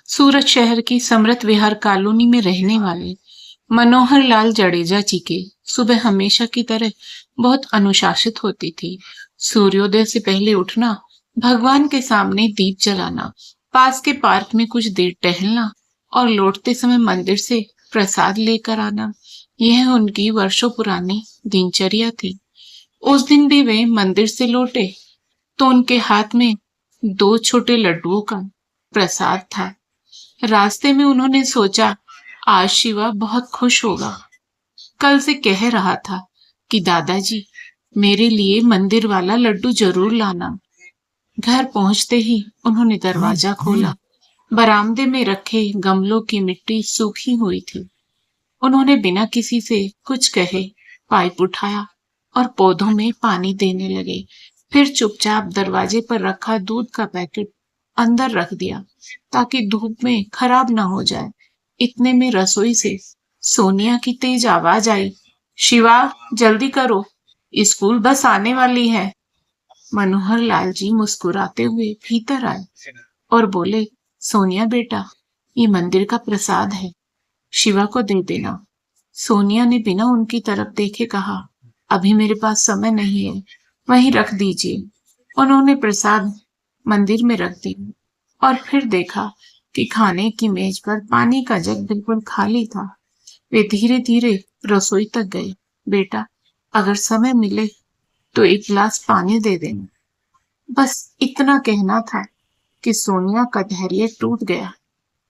सूरत शहर की समृत विहार कॉलोनी में रहने वाले मनोहर लाल जडेजा जी के सुबह हमेशा की तरह बहुत अनुशासित होती थी। सूर्योदय से पहले उठना, भगवान के सामने दीप जलाना, पास के पार्क में कुछ देर टहलना और लौटते समय मंदिर से प्रसाद लेकर आना, यह उनकी वर्षों पुरानी दिनचर्या थी। उस दिन भी वे मंदिर से लौटे तो उनके हाथ में दो छोटे लड्डुओं का प्रसाद था। रास्ते में उन्होंने सोचा, आज शिवा बहुत खुश होगा। कल से कह रहा था कि दादाजी, मेरे लिए मंदिर वाला लड्डू जरूर लाना। घर पहुंचते ही उन्होंने दरवाजा खोला। बरामदे में रखे गमलों की मिट्टी सूखी हुई थी। उन्होंने बिना किसी से कुछ कहे पाइप उठाया और पौधों में पानी देने लगे। फिर चुपचाप दरवाजे पर रखा दूध का पैकेट अंदर रख दिया ताकि धूप में खराब ना हो जाए। इतने में रसोई से सोनिया की तेज आवाज आई, शिवा, जल्दी करो, स्कूल बस आने वाली है। मनोहर लाल जी मुस्कुराते हुए भीतर आए और बोले, सोनिया बेटा, ये मंदिर का प्रसाद है, शिवा को दे देना। सोनिया ने बिना उनकी तरफ देखे कहा, अभी मेरे पास समय नहीं है, वहीं रख दीजिए। उन्होंने प्रसाद मंदिर में रख दिया और फिर देखा कि खाने की मेज पर पानी का जग बिल्कुल खाली था। वे धीरे धीरे रसोई तक गए। बेटा, अगर समय मिले तो एक गिलास पानी दे देना। बस इतना कहना था कि सोनिया का धैर्य टूट गया।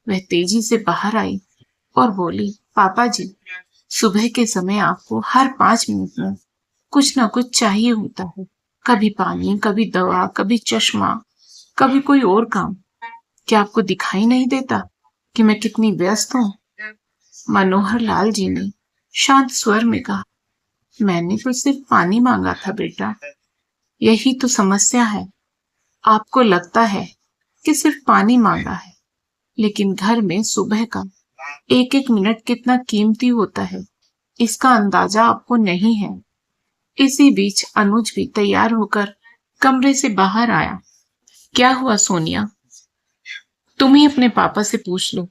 वह तेजी से बाहर आई और बोली, पापा जी, सुबह के समय आपको हर 5 मिनट में कुछ ना कुछ चाहिए होता है। कभी पानी, कभी दवा, कभी चश्मा, कभी कोई और काम। क्या आपको दिखाई नहीं देता कि मैं कितनी व्यस्त हूँ? मनोहर लाल जी ने शांत स्वर में कहा, मैंने तो सिर्फ पानी मांगा था बेटा। यही तो समस्या है। आपको लगता है कि सिर्फ पानी मांगा है, लेकिन घर में सुबह का एक एक मिनट कितना कीमती होता है, इसका अंदाजा आपको नहीं है। इसी बीच अनुज भी तैयार होकर कमरे से बाहर आया। क्या हुआ सोनिया? तुम ही अपने पापा से पूछ लो।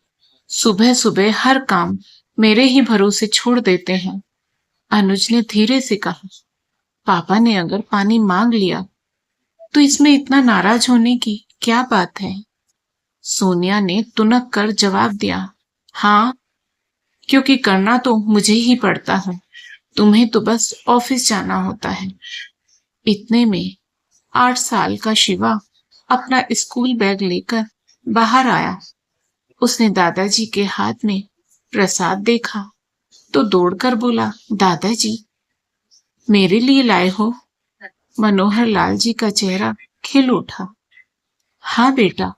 सुबह सुबह हर काम मेरे ही भरोसे छोड़ देते हैं। अनुज ने धीरे से कहा, पापा ने अगर पानी मांग लिया तो इसमें इतना नाराज होने की क्या बात है? सोनिया ने तुनक कर जवाब दिया, हाँ, क्योंकि करना तो मुझे ही पड़ता है। तुम्हें तो बस ऑफिस जाना होता है। इतने में 8 साल का शिवा अपना स्कूल बैग लेकर बाहर आया। उसने दादाजी के हाथ में प्रसाद देखा तो दौड़कर बोला, दादाजी, मेरे लिए लाए हो? मनोहर लाल जी का चेहरा खिल उठा। हाँ बेटा,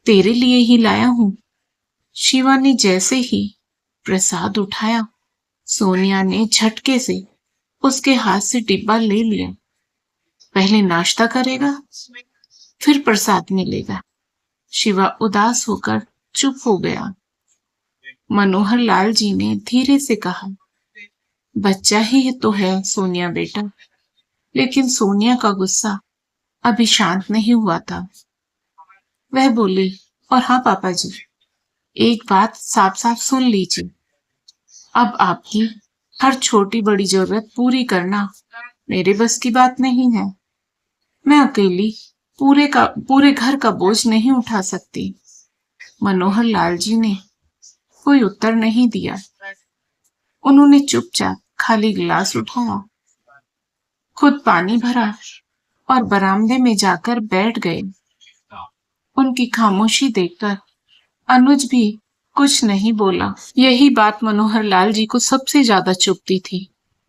तेरे लिए ही लाया हूं। शिवा ने जैसे ही प्रसाद उठाया, सोनिया ने झटके से उसके हाथ से डिब्बा ले लिया। पहले नाश्ता करेगा, फिर प्रसाद मिलेगा। शिवा उदास होकर चुप हो गया। मनोहर लाल जी ने धीरे से कहा, बच्चा ही तो है सोनिया बेटा। लेकिन सोनिया का गुस्सा अभी शांत नहीं हुआ था। वह बोली, और हाँ पापा जी, एक बात साफ साफ सुन लीजिए। अब आपकी हर छोटी बड़ी जरूरत पूरी करना मेरे बस की बात नहीं है। मैं अकेली पूरे घर का बोझ नहीं उठा सकती। मनोहर लाल जी ने कोई उत्तर नहीं दिया। उन्होंने चुपचाप खाली गिलास उठाया, खुद पानी भरा और बरामदे में जाकर बैठ गए। उनकी खामोशी देखकर अनुज भी कुछ नहीं बोला। यही बात मनोहर लाल जी को सबसे ज्यादा चुभती थी।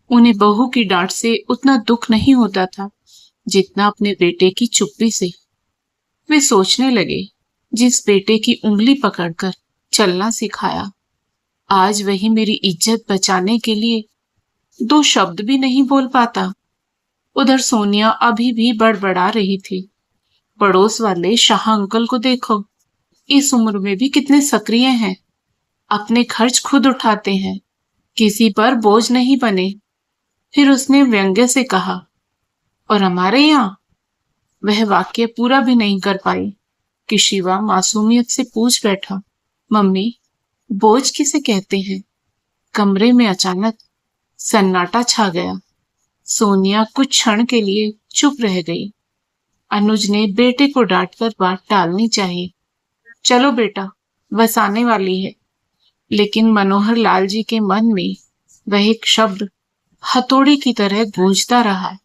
उन्हें बहू की डांट से उतना दुख नहीं होता था जितना अपने बेटे की चुप्पी से। वे सोचने लगे, जिस बेटे की उंगली पकड़कर चलना सिखाया, आज वही मेरी इज्जत बचाने के लिए 2 शब्द भी नहीं बोल पाता। उधर सोनिया अभी भी बड़बड़ा रही थी। पड़ोस वाले शाह अंकल को देखो, इस उम्र में भी कितने सक्रिय हैं। अपने खर्च खुद उठाते हैं, किसी पर बोझ नहीं बने। फिर उसने व्यंग्य से कहा, और हमारे यहाँ? वह वाक्य पूरा भी नहीं कर पाई। कि शिवा मासूमियत से पूछ बैठा, मम्मी, बोझ किसे कहते हैं? कमरे में अचानक सन्नाटा छा गया। सोनिया कुछ क्षण के लिए चुप रह गई। अनुज ने बेटे को डांटकर बात टालनी चाहिए। चलो बेटा, बस आने वाली है। लेकिन मनोहर लाल जी के मन में वह एक शब्द हथौड़ी की तरह गूंजता रहा,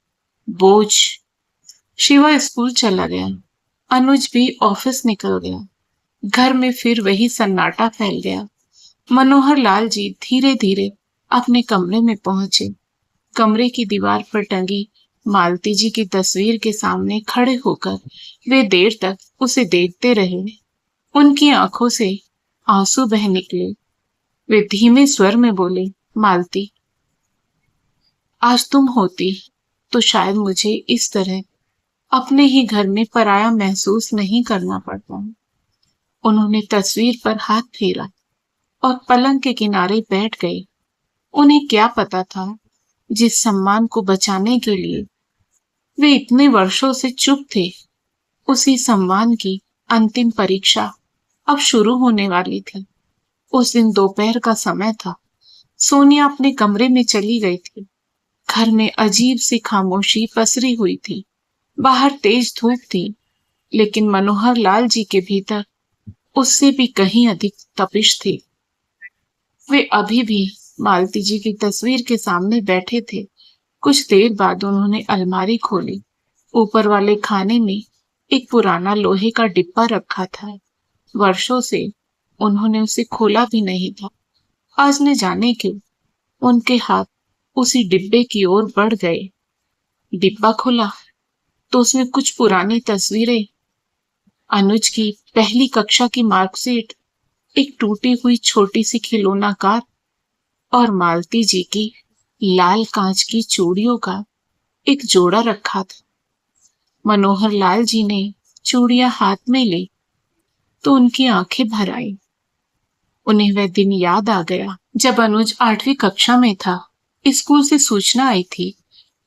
बोझ। शिवा स्कूल चला गया। अनुज भी ऑफिस निकल गया। घर में फिर वही सन्नाटा फैल गया। मनोहर लाल जी धीरे धीरे अपने कमरे में पहुंचे। कमरे की दीवार पर टंगी मालती जी की तस्वीर के सामने खड़े होकर वे देर तक उसे देखते रहे। उनकी आंखों से आंसू बह निकले। वे धीमे स्वर में बोले, मालती, आज तुम होती तो शायद मुझे इस तरह अपने ही घर में पराया महसूस नहीं करना पड़ता। उन्होंने तस्वीर पर हाथ फेरा और पलंग के किनारे बैठ गए। उन्हें क्या पता था, जिस सम्मान को बचाने के लिए वे इतने वर्षों से चुप थे, उसी सम्मान की अंतिम परीक्षा अब शुरू होने वाली थी। उस दिन दोपहर का समय था। सोनिया अपने कमरे में चली गई थी। घर में अजीब सी खामोशी पसरी हुई थी। बाहर तेज धूप थी, लेकिन मनोहर लाल जी के भीतर उससे भी कहीं अधिक तपिश थी। वे अभी भी मालती जी की तस्वीर के सामने बैठे थे। कुछ देर बाद उन्होंने अलमारी खोली। ऊपर वाले खाने में एक पुराना लोहे का डिब्बा रखा था। वर्षों से उन्होंने उसे खोला भी नहीं था। आज न जाने क्यों उनके हाथ उसी डिब्बे की ओर बढ़ गए। डिब्बा खुला तो उसमें कुछ पुरानी तस्वीरें, अनुज की पहली कक्षा की मार्कशीट, एक टूटी हुई छोटी सी खिलौना कार और मालती जी की लाल कांच की चूड़ियों का एक जोड़ा रखा था। मनोहर लाल जी ने चूड़ियां हाथ में ली तो उनकी आंखें भर आई। उन्हें वह दिन याद आ गया जब अनुज 8वीं कक्षा में था। स्कूल से सूचना आई थी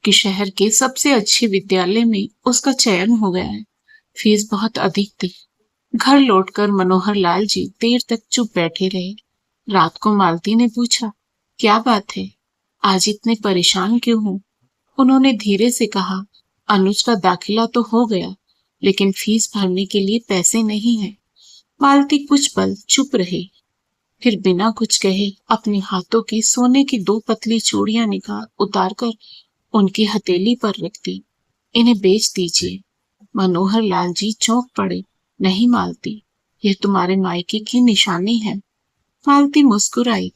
कि शहर के सबसे अच्छे विद्यालय में उसका चयन हो गया है। फीस बहुत अधिक थी। घर लौटकर मनोहर लाल जी देर तक चुप बैठे रहे। रात को मालती ने पूछा, क्या बात है, आज इतने परेशान क्यों हो? उन्होंने धीरे से कहा, अनुज का दाखिला तो हो गया, लेकिन फीस भरने के लिए पैसे नहीं है। मालती कुछ पल चुप रही, फिर बिना कुछ कहे अपने हाथों की सोने की 2 पतली चूड़ियां निकाल उतारकर उनकी हथेली पर रख दी। इन्हें बेच दीजिए। मनोहर लाल जी चौंक पड़े। नहीं मालती, ये तुम्हारे मायके की निशानी है। मालती मुस्कुराई।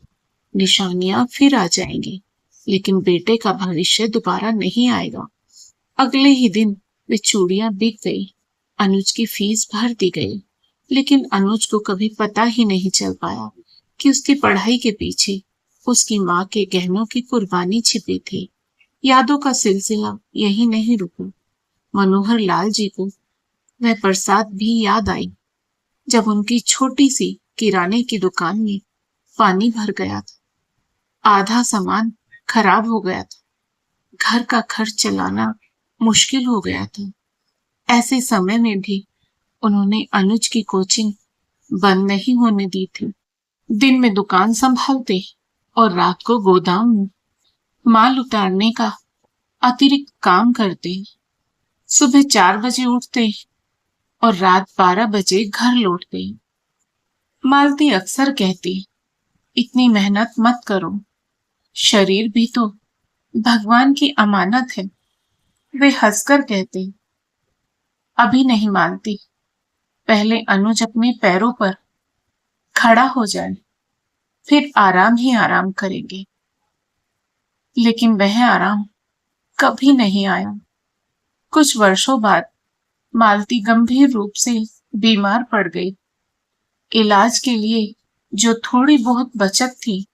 निशानियां फिर आ जाएंगी, लेकिन बेटे का भविष्य दोबारा नहीं आएगा। अगले ही दिन वे चूड़ियां बिक गई। अनुज की फीस भर दी गई, लेकिन अनुज को कभी पता ही नहीं चल पाया कि उसकी पढ़ाई के पीछे उसकी माँ के गहनों की कुर्बानी छिपी थी। यादों का सिलसिला यही नहीं रुका। मनोहर लाल जी को वह बरसात भी याद आई जब उनकी छोटी सी किराने की दुकान में पानी भर गया था। आधा सामान खराब हो गया था। घर का खर्च चलाना मुश्किल हो गया था। ऐसे समय में भी उन्होंने अनुज की कोचिंग बंद नहीं होने दी थी। दिन में दुकान संभालते और रात को गोदाम में माल उतारने का अतिरिक्त काम करते। सुबह 4 बजे उठते और रात 12 बजे घर लौटते। मालती अक्सर कहती, इतनी मेहनत मत करो, शरीर भी तो भगवान की अमानत है। वे हंसकर कहते, अभी नहीं मानती, पहले अनुज अपने पैरों पर खड़ा हो जाए, फिर आराम ही आराम करेंगे। लेकिन वह आराम कभी नहीं आया। कुछ वर्षों बाद मालती गंभीर रूप से बीमार पड़ गई। इलाज के लिए जो थोड़ी बहुत बचत थी,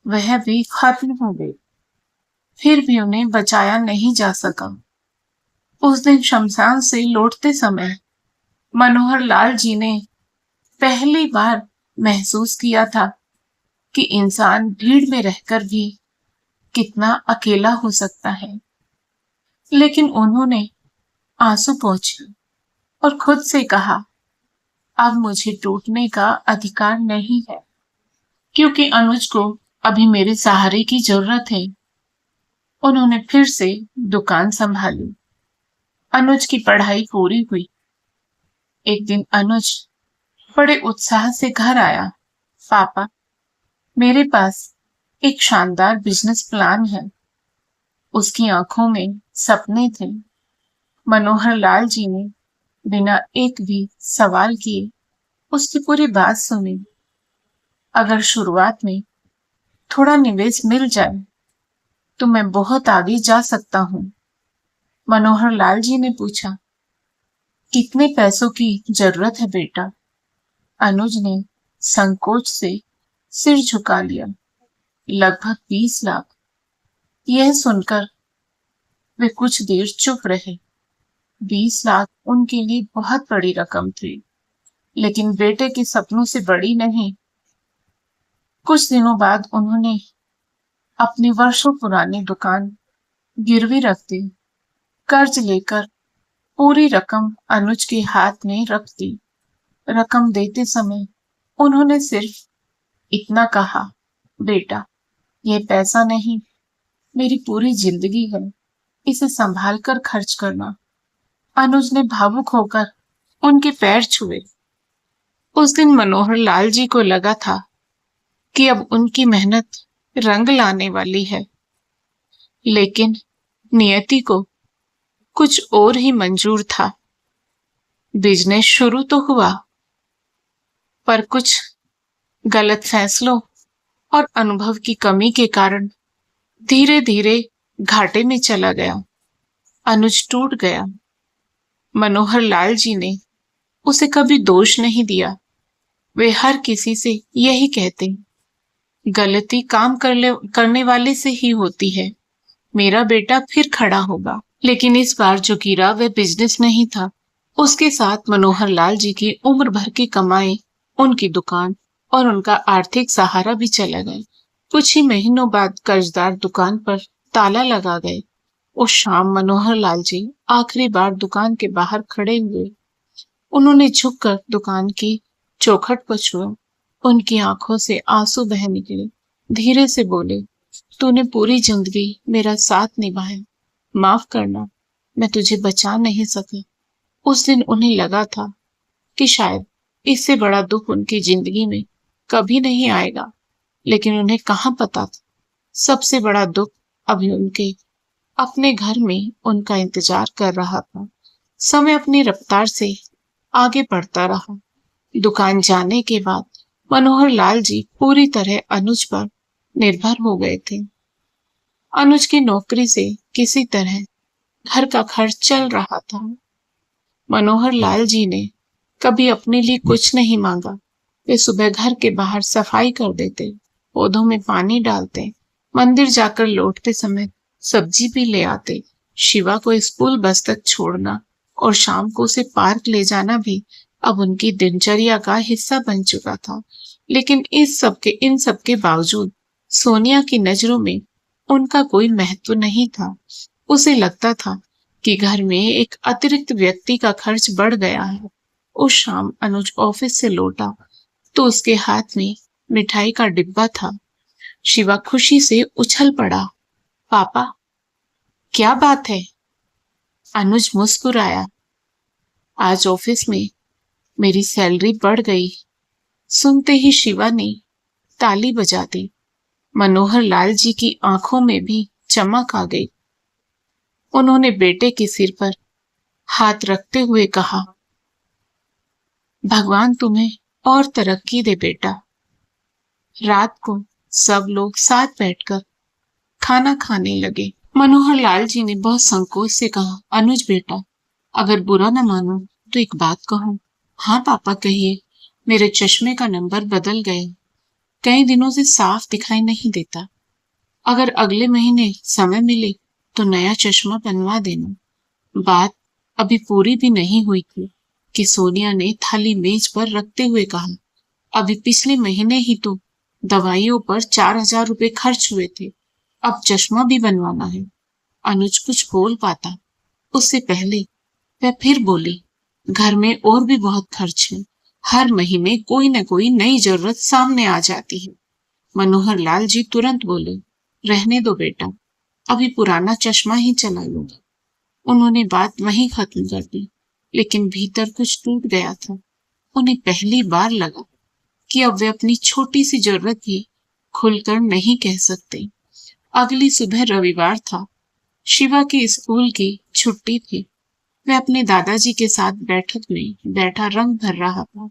वह भी खत्म हो गई। फिर भी उन्हें बचाया नहीं जा सका। उस दिन शमशान से लौटते समय मनोहर लाल जी ने पहली बार महसूस किया था कि इंसान भीड़ में रहकर भी कितना अकेला हो सकता है। लेकिन उन्होंने आंसू पोंछे और खुद से कहा, अब मुझे टूटने का अधिकार नहीं है, क्योंकि अनुज को अभी मेरे सहारे की जरूरत है। उन्होंने फिर से दुकान संभाली। अनुज की पढ़ाई पूरी हुई। एक दिन अनुज बड़े उत्साह से घर आया। पापा, मेरे पास एक शानदार बिजनेस प्लान है। उसकी आंखों में सपने थे। मनोहर लाल जी ने बिना एक भी सवाल किए उसकी पूरी बात सुनी। अगर शुरुआत में थोड़ा निवेश मिल जाए तो मैं बहुत आगे जा सकता हूँ। मनोहर लाल जी ने पूछा, कितने पैसों की जरूरत है बेटा? अनुज ने संकोच से सिर झुका लिया। लगभग 20 लाख। यह सुनकर वे कुछ देर चुप रहे। 20 लाख उनके लिए बहुत बड़ी रकम थी, लेकिन बेटे के सपनों से बड़ी नहीं। कुछ दिनों बाद उन्होंने अपनी वर्षों पुरानी दुकान गिरवी रख दी। कर्ज लेकर पूरी रकम अनुज के हाथ में रख दी। रकम देते समय उन्होंने सिर्फ इतना कहा, बेटा, यह पैसा नहीं, मेरी पूरी जिंदगी है, इसे संभाल कर खर्च करना। अनुज ने भावुक होकर उनके पैर छुए। उस दिन मनोहर लाल जी को लगा था कि अब उनकी मेहनत रंग लाने वाली है, लेकिन नियति को कुछ और ही मंजूर था। बिजनेस शुरू तो हुआ, पर कुछ गलत फैसलों और अनुभव की कमी के कारण धीरे धीरे घाटे में चला गया। अनुज टूट गया। मनोहर लाल जी ने उसे कभी दोष नहीं दिया। वे हर किसी से यही कहते, गलती करने वाले से ही होती है, मेरा बेटा फिर खड़ा होगा। लेकिन इस बार जो गिरा वह बिजनेस नहीं था। उसके साथ मनोहर लाल जी की उम्र भर की कमाई, उनकी दुकान और उनका आर्थिक सहारा भी चला गया। कुछ ही महीनों बाद कर्जदार दुकान पर ताला लगा गए। उस शाम मनोहर लाल जी आखिरी बार दुकान के बाहर खड़े हुए। उन्होंने झुककर दुकान की चौखट पर छुआ। उनकी आंखों से आंसू बह निकले। धीरे से बोले, तूने पूरी जिंदगी मेरा साथ निभाया, माफ करना, मैं तुझे बचा नहीं सका। उस दिन उन्हें लगा था कि शायद इससे बड़ा दुख उनकी जिंदगी में कभी नहीं आएगा, लेकिन उन्हें कहाँ पता था सबसे बड़ा दुख अभी उनके अपने घर में उनका इंतजार कर रहा था। समय अपनी रफ्तार से आगे बढ़ता रहा। दुकान जाने के बाद मनोहर लाल जी पूरी तरह अनुज पर निर्भर हो गए थे। अनुज की नौकरी से किसी तरह घर का खर्च चल रहा था। मनोहर लाल जी ने कभी अपने लिए कुछ नहीं मांगा। वे सुबह घर के बाहर सफाई कर देते, पौधों में पानी डालते, मंदिर जाकर लौटते समय सब्जी भी ले आते। शिवा को स्कूल बस तक छोड़ना और शाम को उसे पार्क ले जाना भी अब उनकी दिनचर्या का हिस्सा बन चुका था। लेकिन इन सब के बावजूद सोनिया की नजरों में उनका कोई महत्व नहीं था। उसे लगता था कि घर में एक अतिरिक्त व्यक्ति का खर्च बढ़ गया है। उस शाम अनुज ऑफिस से लौटा तो उसके हाथ में मिठाई का डिब्बा था। शिवा खुशी से उछल पड़ा। पापा, क्या बात है? अनुज मुस्कुराया। आज ऑफिस में मेरी सैलरी बढ़ गई। सुनते ही शिवा ने ताली बजा दी। मनोहर लाल जी की आंखों में भी चमक आ गई। उन्होंने बेटे के सिर पर हाथ रखते हुए कहा, भगवान तुम्हें और तरक्की दे बेटा। रात को सब लोग साथ बैठकर खाना खाने लगे। मनोहर लाल जी ने बहुत संकोच से कहा, अनुज बेटा, अगर बुरा न मानो तो एक बात कहूं। हाँ पापा, कहिए। मेरे चश्मे का नंबर बदल गए, कई दिनों से साफ दिखाई नहीं देता। अगर अगले महीने समय मिले तो नया चश्मा बनवा देना। बात अभी पूरी भी नहीं हुई थी कि सोनिया ने थाली मेज पर रखते हुए कहा, अभी पिछले महीने ही तो दवाइयों पर 4,000 रुपए खर्च हुए थे, अब चश्मा भी बनवाना है। अनुज कुछ बोल पाता उससे पहले वह फिर बोली, घर में और भी बहुत खर्च है, हर महीने कोई न कोई नई जरूरत सामने आ जाती है। मनोहर लाल जी तुरंत बोले, रहने दो बेटा, अभी पुराना चश्मा ही चला लूंगा। उन्होंने बात वहीं खत्म कर दी, लेकिन भीतर कुछ टूट गया था। उन्हें पहली बार लगा कि अब वे अपनी छोटी सी जरूरत भी खुलकर नहीं कह सकते। अगली सुबह रविवार था। शिवा की स्कूल की छुट्टी थी। वह अपने दादाजी के साथ बैठक में बैठा रंग भर रहा था।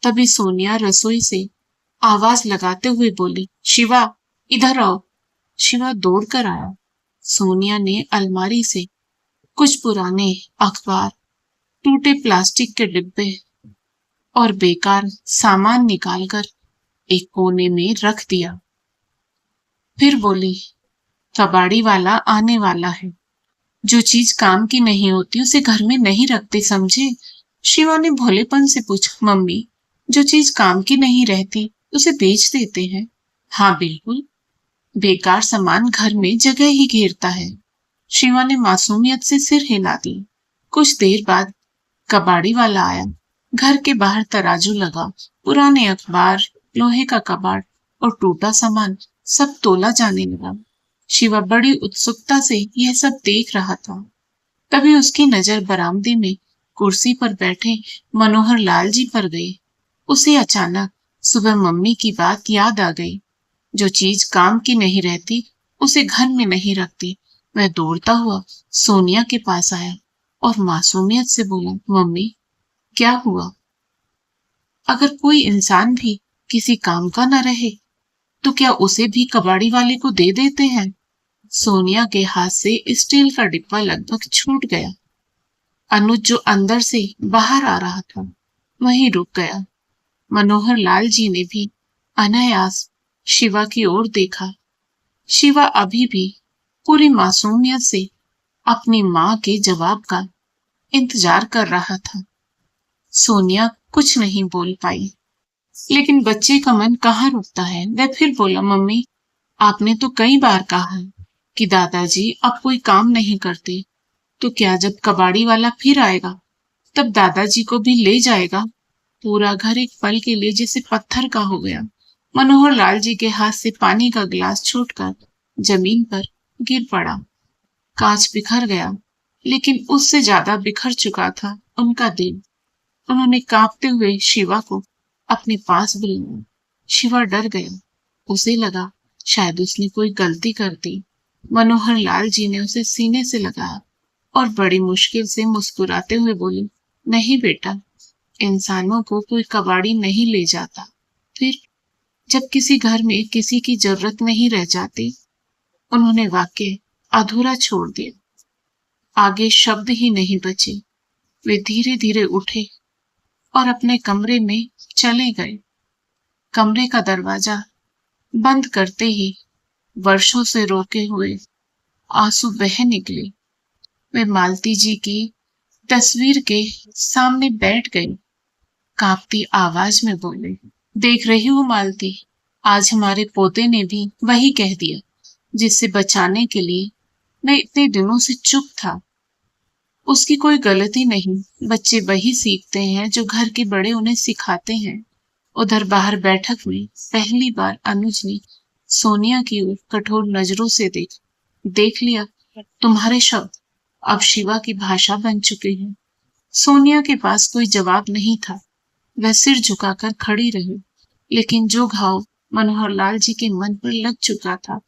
तभी सोनिया रसोई से आवाज लगाते हुए बोली, शिवा, इधर आओ। शिवा दौड़कर आया। सोनिया ने अलमारी से कुछ पुराने अखबार, टूटे प्लास्टिक के डिब्बे और बेकार सामान निकालकर एक कोने में रख दिया। फिर बोली, कबाड़ी वाला आने वाला है। जो चीज काम की नहीं होती उसे घर में नहीं रखते, समझे? शिवा ने भोलेपन से पूछा, मम्मी, जो चीज काम की नहीं रहती उसे बेच देते हैं। हाँ बिल्कुल, बेकार सामान घर में जगह ही घेरता है। शिवा ने मासूमियत से सिर हिला दी। कुछ देर बाद कबाड़ी वाला आया। घर के बाहर तराजू लगा। पुराने अखबार, लोहे का कबाड़ और टूटा सामान सब तोला जाने लगा। शिवा बड़ी उत्सुकता से यह सब देख रहा था। तभी उसकी नजर बरामदे में कुर्सी पर बैठे मनोहर लाल जी पर गई। उसे अचानक सुबह मम्मी की बात याद आ गई। जो चीज काम की नहीं रहती उसे घर में नहीं रखती। वह दौड़ता हुआ सोनिया के पास आया और मासूमियत से बोला, मम्मी, क्या हुआ? अगर कोई इंसान भी किसी काम का न रहे तो क्या उसे भी कबाड़ी वाले को दे देते हैं? सोनिया के हाथ से स्टील का डिब्बा लगभग छूट गया। अनुज जो अंदर से बाहर आ रहा था वहीं रुक गया। मनोहर लाल जी ने भी अनायास शिवा की ओर देखा। शिवा अभी भी पूरी मासूमियत से अपनी माँ के जवाब का इंतजार कर रहा था। सोनिया कुछ नहीं बोल पाई, लेकिन बच्चे का मन कहाँ रुकता है। वह फिर बोला, मम्मी, आपने तो कई बार कहा है कि दादाजी अब कोई काम नहीं करते, तो क्या जब कबाड़ी वाला फिर आएगा तब दादाजी को भी ले जाएगा? पूरा घर एक पल के लिए जैसे पत्थर का हो गया। मनोहर लाल जी के हाथ से पानी का गिलास छूटकर जमीन पर गिर पड़ा। कांच बिखर गया, लेकिन उससे ज्यादा बिखर चुका था उनका दिल। उन्होंने कांपते हुए शिवा को अपने पास बुलाया। शिवा डर गया। उसे लगा शायद उसने कोई गलती कर दी। मनोहर लाल जी ने उसे सीने से लगाया और बड़ी मुश्किल से मुस्कुराते हुए बोले, नहीं बेटा, इंसानों को कोई कबाड़ी नहीं ले जाता। फिर जब किसी घर में किसी की जरूरत नहीं रह जाती। उन्होंने वाक्य अधूरा छोड़ दिया। आगे शब्द ही नहीं बचे। वे धीरे धीरे उठे और अपने कमरे में चले गए। कमरे का दरवाजा बंद करते ही वर्षों से रोके हुए आंसू बह निकले। वे मालती जी की तस्वीर के सामने बैठ गई। कांपती आवाज में बोले, देख रही हूँ मालती, आज हमारे पोते ने भी वही कह दिया जिससे बचाने के लिए मैं इतने दिनों से चुप था। उसकी कोई गलती नहीं। बच्चे वही सीखते हैं जो घर के बड़े उन्हें सिखाते हैं। उधर बाहर बैठक में पहली बार अनुज ने सोनिया की ओर कठोर नजरों से देख लिया। तुम्हारे शब्द अब शिवा की भाषा बन चुके हैं। सोनिया के पास कोई जवाब नहीं था। वह सिर झुकाकर खड़ी रही, लेकिन जो घाव मनोहर लाल जी के मन पर लग चुका था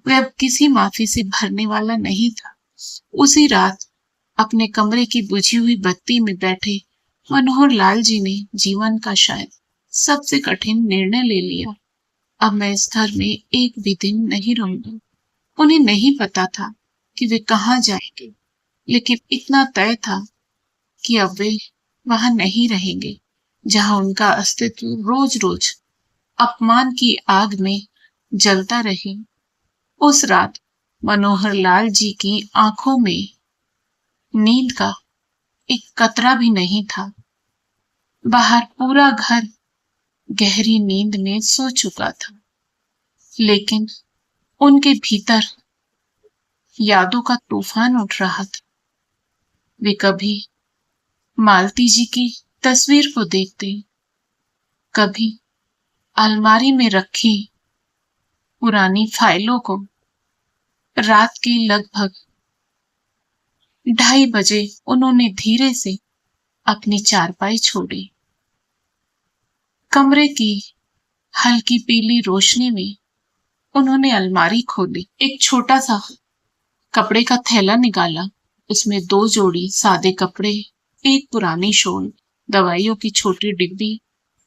वह अब किसी माफी से भरने वाला नहीं था। उसी रात अपने कमरे की बुझी हुई बत्ती में बैठे मनोहर लाल जी ने जीवन का शायद सबसे कठिन निर्णय ले लिया। अब मैं इस घर में एक भी दिन नहीं रहूंगा। उन्हें नहीं पता था कि वे कहाँ जाएंगे, लेकिन इतना तय था कि अब वे वहां नहीं रहेंगे जहां उनका अस्तित्व रोज रोज अपमान की आग में जलता रहे। उस रात मनोहर लाल जी की आंखों में नींद का एक कतरा भी नहीं था। बाहर पूरा घर गहरी नींद में सो चुका था, लेकिन उनके भीतर यादों का तूफान उठ रहा था। वे कभी मालती जी की तस्वीर को देखते, कभी अलमारी में रखी पुरानी फाइलों को रात के लगभग 2:30 बजे उन्होंने धीरे से अपनी चारपाई छोड़ी। कमरे की हल्की पीली रोशनी में उन्होंने अलमारी खोली, एक छोटा सा कपड़े का थैला निकाला। उसमें 2 जोड़ी सादे कपड़े, एक पुरानी शॉल, दवाइयों की छोटी डिब्बी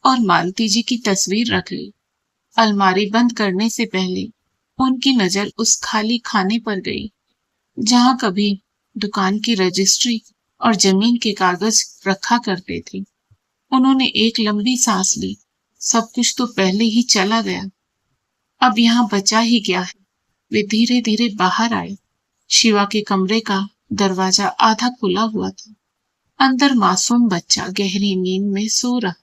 और मालती जी की तस्वीर रख ली। अलमारी बंद करने से पहले उनकी नजर उस खाली खाने पर गई जहां कभी दुकान की रजिस्ट्री और जमीन के कागज रखा करते थे। उन्होंने एक लंबी सांस ली। सब कुछ तो पहले ही चला गया, अब यहाँ बचा ही क्या है। वे धीरे धीरे बाहर आए। शिवा के कमरे का दरवाजा आधा खुला हुआ था। अंदर मासूम बच्चा गहरी नींद में सो रहा।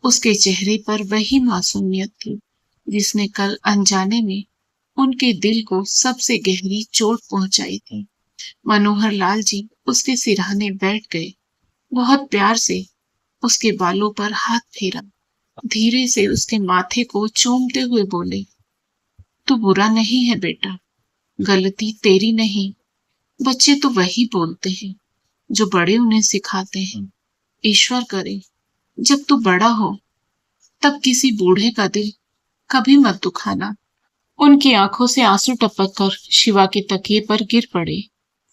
उसके चेहरे पर वही मासूमियत थी जिसने कल अनजाने में उनके दिल को सबसे गहरी चोट पहुंचाई थी। मनोहर लाल जी उसके सिरहाने बैठ गए। बहुत प्यार से उसके बालों पर हाथ फेरा, धीरे से उसके माथे को चूमते हुए बोले, तू बुरा नहीं है बेटा, गलती तेरी नहीं। बच्चे तो वही बोलते हैं जो बड़े उन्हें सिखाते हैं। ईश्वर करे जब तू बड़ा हो तब किसी बूढ़े का दिल कभी मत दुखाना। उनकी आंखों से आंसू टपक कर शिवा के तकिए पर गिर पड़े।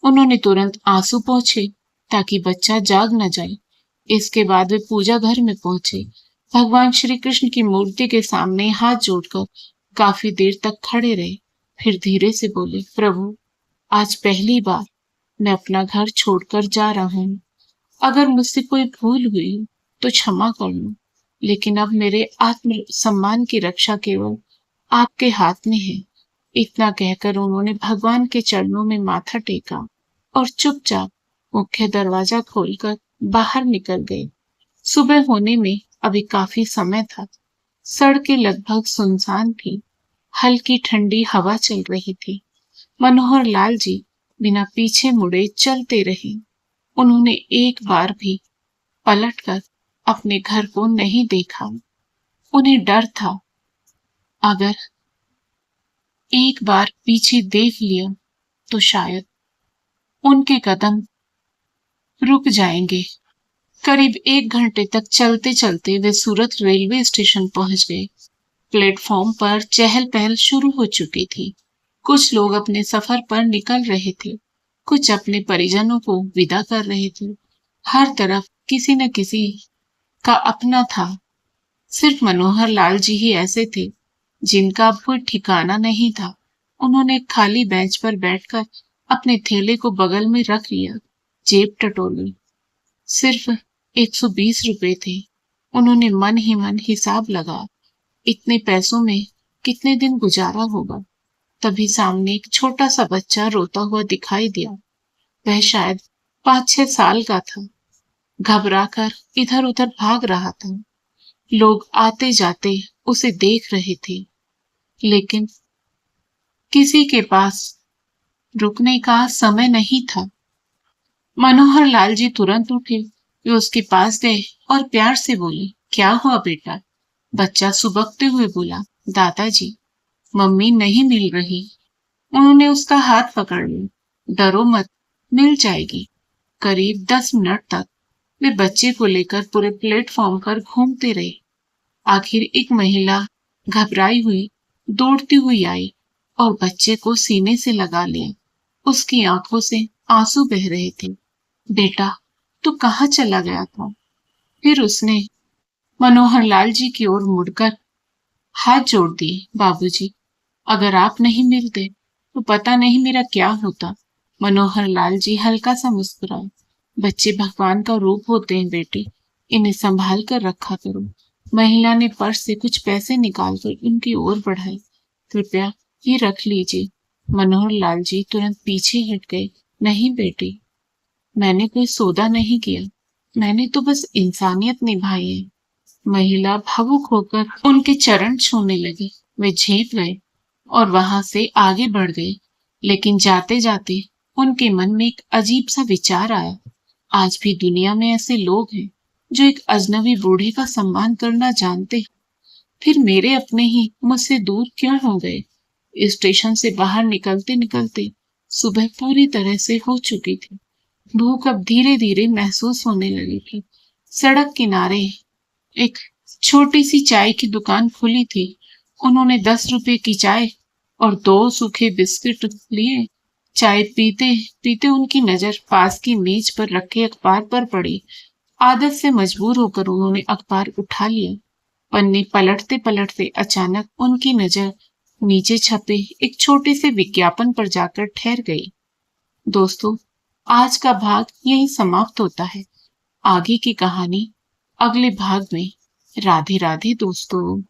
उन्होंने तुरंत आंसू पोंछे ताकि बच्चा जाग न जाए। इसके बाद वे पूजा घर में पहुंचे। भगवान श्री कृष्ण की मूर्ति के सामने हाथ जोड़कर काफी देर तक खड़े रहे। फिर धीरे से बोले, प्रभु, आज पहली बार मैं अपना घर छोड़कर जा रहा हूँ। अगर मुझसे कोई भूल हुई तो क्षमा कर लो, लेकिन अब मेरे आत्म सम्मान की रक्षा केवल आपके हाथ में है। इतना कहकर उन्होंने भगवान के चरणों में माथा टेका और चुपचाप मुख्य दरवाजा खोलकर बाहर निकल गए। सुबह होने में अभी काफी समय था। सड़कें लगभग सुनसान थी। हल्की ठंडी हवा चल रही थी। मनोहर लाल जी बिना पीछे मुड़े चलते रहे। उन्होंने एक बार भी पलटकर अपने घर को नहीं देखा। उन्हें डर था, अगर एक बार पीछे देख लिया तो शायद उनके कदम रुक जाएंगे। करीब 1 घंटे तक चलते चलते वे सूरत रेलवे स्टेशन पहुंच गए। प्लेटफॉर्म पर चहल पहल शुरू हो चुकी थी। कुछ लोग अपने सफर पर निकल रहे थे, कुछ अपने परिजनों को विदा कर रहे थे। हर तरफ किसी न किसी का अपना था। सिर्फ मनोहर लाल जी ही ऐसे थे जिनका अब कोई ठिकाना नहीं था। उन्होंने खाली बेंच पर बैठकर अपने थैले को बगल में रख लिया, जेब टटोली। सिर्फ 120 रुपए थे। उन्होंने मन ही मन हिसाब लगा, इतने पैसों में कितने दिन गुजारा होगा। तभी सामने एक छोटा सा बच्चा रोता हुआ दिखाई दिया। वह शायद 5-6 साल का था। घबराकर इधर उधर भाग रहा था। लोग आते जाते उसे देख रहे थे, लेकिन किसी के पास रुकने का समय नहीं था। मनोहर लाल जी तुरंत उठे। वे उसके पास गए और प्यार से बोले, क्या हुआ बेटा? बच्चा सुबकते हुए बोला, दादाजी, मम्मी नहीं मिल रही। उन्होंने उसका हाथ पकड़ लिया। डरो मत, मिल जाएगी। करीब 10 मिनट तक वे बच्चे को लेकर पूरे प्लेटफॉर्म पर घूमते रहे। आखिर एक महिला घबराई हुई दौड़ती हुई आई और बच्चे को सीने से लगा लिया। उसकी आंखों से आंसू बह रहे थे। बेटा, तू कहाँ चला गया था? फिर उसने मनोहर लाल जी की ओर मुड़कर हाथ जोड़ दिए। बाबूजी, अगर आप नहीं मिलते तो पता नहीं मेरा क्या होता। मनोहर लाल जी हल्का सा मुस्कुराए। बच्चे भगवान का रूप होते हैं बेटे, इन्हें संभाल कर रखा करो। महिला ने पर्स से कुछ पैसे निकालकर उनकी ओर बढ़ाए। कृपया ये रख लीजिए। मनोहर लाल जी तुरंत पीछे हट गए। नहीं बेटी, मैंने कोई सौदा नहीं किया, मैंने तो बस इंसानियत निभाई है। महिला भावुक होकर उनके चरण छूने लगी। वे झेप गए और वहां से आगे बढ़ गए। लेकिन जाते जाते उनके मन में एक अजीब सा विचार आया। आज भी दुनिया में ऐसे लोग हैं जो एक अजनबी बूढ़े का सम्मान करना जानते, फिर मेरे अपने ही मुझसे दूर क्यों हो गए? स्टेशन से बाहर निकलते निकलते सुबह पूरी तरह से हो चुकी थी। भूख अब धीरे धीरे महसूस होने लगी थी। सड़क किनारे एक छोटी सी चाय की दुकान खुली थी। उन्होंने 10 रुपए की चाय और 2 सूखे बिस्किट लिए। चाय पीते पीते उनकी नजर पास की मेज पर रखे अखबार पर पड़ी। आदत से मजबूर होकर उन्होंने अखबार उठा लिया। पन्ने पलटते पलटते अचानक उनकी नजर नीचे छपे एक छोटे से विज्ञापन पर जाकर ठहर गई। दोस्तों, आज का भाग यहीं समाप्त होता है। आगे की कहानी अगले भाग में। राधे राधे दोस्तों।